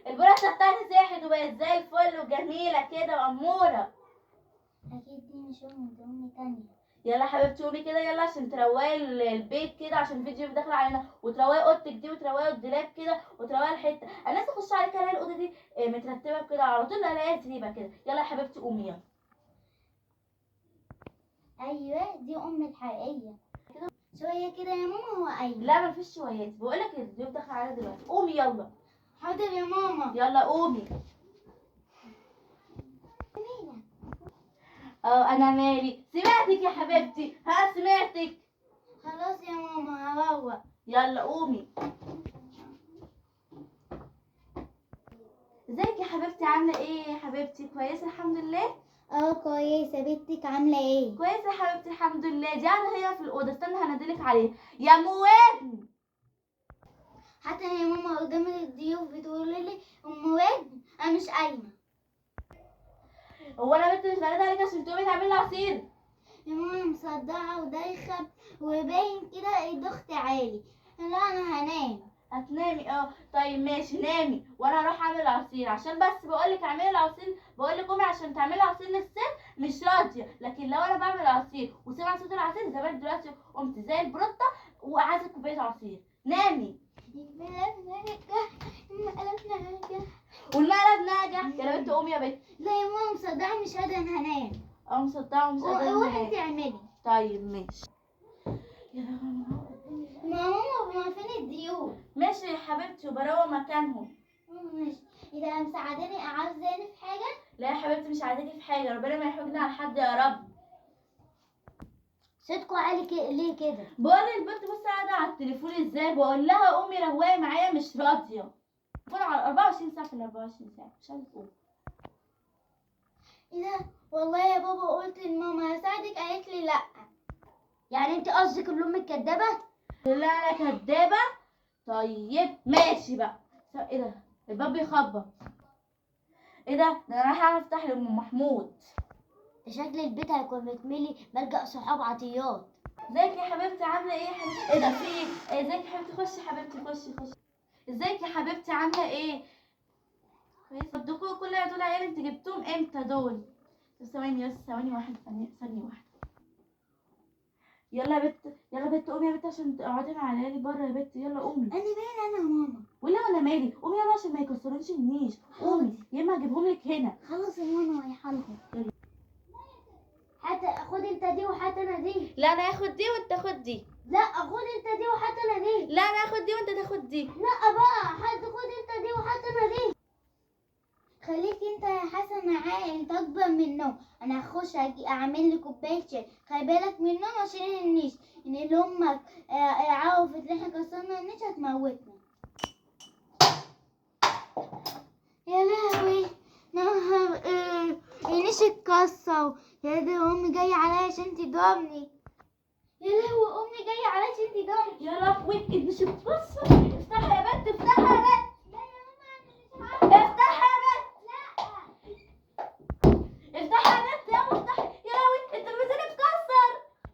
البراشة بتاعتي ساحت وبقت زي الفل وجميلة كده وأمورة. اكيد دي مش امي، دي امي تانية. يلا حبيبتي قومي كده يلا عشان تروقي البيت كده، عشان الفيديو داخل علينا، وتروقي اوضتك دي وتروقي الدولاب كده وتروقي الحته. انا لسه اخش عليك الاقي الاوضه دي مترتبه كده على طول، الاقيها تريبه كده. يلا يا حبيبتي قومي يلا. ايوه دي امي الحقيقيه. شويه كده يا ماما هو قايم. لا مفيش شويات، بقولك الضيوف داخل علينا دلوقتي. قومي يلا. حاضر يا ماما. يلا قومي. انا مالي، سمعتك يا حبيبتي، ها سمعتك. خلاص يا ماما هروق. يلا قومي. ازيك يا حبيبتي، عامله ايه يا حبيبتي؟ كويسه الحمد لله. كويسه. بنتك عامله ايه؟ كويسه يا حبيبتي الحمد لله. دي قاعده هي في الاوضه، استنى هنادلك عليها. يا مواد. حتى يا ماما قدام الضيوف بتقولي لي ام واد، انا مش قايمه. هو انا بنت مش بنادي عليك عشان تقومي تعملي لي عصير؟ يا ماما مصدعه ودايخه وباين كده الضغط عالي. لا انا هنام. هتنامي؟ طيب ماشي نامي، وانا هروح اعمل عصير. عشان بس بقولك اعملي العصير، بقولك قومي عشان تعملي عصير للست مش راضيه. لكن لو انا بعمل عصير وسمع صوت العصير زمان دلوقتي قمت زي البروتة وعايزه كوبايه عصير. نامي. والمقلب ناجح يا بنت. قومي يا بنت. لا يا ماما مصدعه مش قادره، انا هنام. مصدعه ومش قادره روحي انام. تعملي. طيب ماشي. ماما فين الضيوف؟ ماشي يا حبيبتي وبروق مكانهم. ماشي. اذا مساعداني عاوزاني في حاجه؟ لا يا حبيبتي مش عايزاكي في حاجه، ربنا ما يحوجنا على حد يا رب. صوتكوا عالي ليه كده؟ بقول للبنت بصي قاعده على التليفون ازاي، بقول لها قومي روقي معايا مش راضيه. بقول على 24 ساعه في ال 24 ساعه مش عايزه تقوم. ايه ده؟ والله يا بابا قلت لماما هساعدك قالت لي لا. يعني انت قصدك ان امك كدابه؟ لا انا كدابه. طيب ماشي بقى. ايه ده؟ الباب بيخبط. ايه ده انا رايحه افتح لام محمود. ده شكل البيت هيكون متملي ملجأ صحاب عطيات. ازيك يا حبيبتي عامله ايه يا حبيبتي؟ ايه ده في ايه؟ ازيك يا حبيبتي؟ خشي يا حبيبتي خشي. ازيك يا حبيبتي عامله ايه؟ كويس. صدقوا كل دول عيال انت جبتهم امتى دول؟ ثواني بس، ثانيه واحده. يلا يا بت قومي يا بت عشان تقعدي مع العيال بره يا بت. يلا قومي. انا مالي انا يا ماما؟ ولا انا مالي؟ قومي يلا عشان ما يكسرونش النيش. قومي يا اما هجيبهم لك هنا. خلاص يا ماما رايحه لهم. حتى خد انت دي وحط انا دي. لا انا هاخد دي وانت تاخد دي. لا خد انت دي وحط انا دي. لا انا هاخد دي وانت تاخد دي. لا بقى خد انت دي وحط انا دي. خليك انت يا حسن معايا، انت اكبر منهم. انا هخش اعمل لي كوبايه شاي. خلي بالك منهم عشان النيش، ان اللي امك عرفت ان احنا كسرنا النيش هتموتنا. يا لهوي نهار النيش اتكسر. يا ده امي جايه عليا عشان تضربني. يا لهوي امي جايه عليا عشان تضربني. يا لهوي النيش اتكسر. افتحها يا بنت افتحها يا بنت.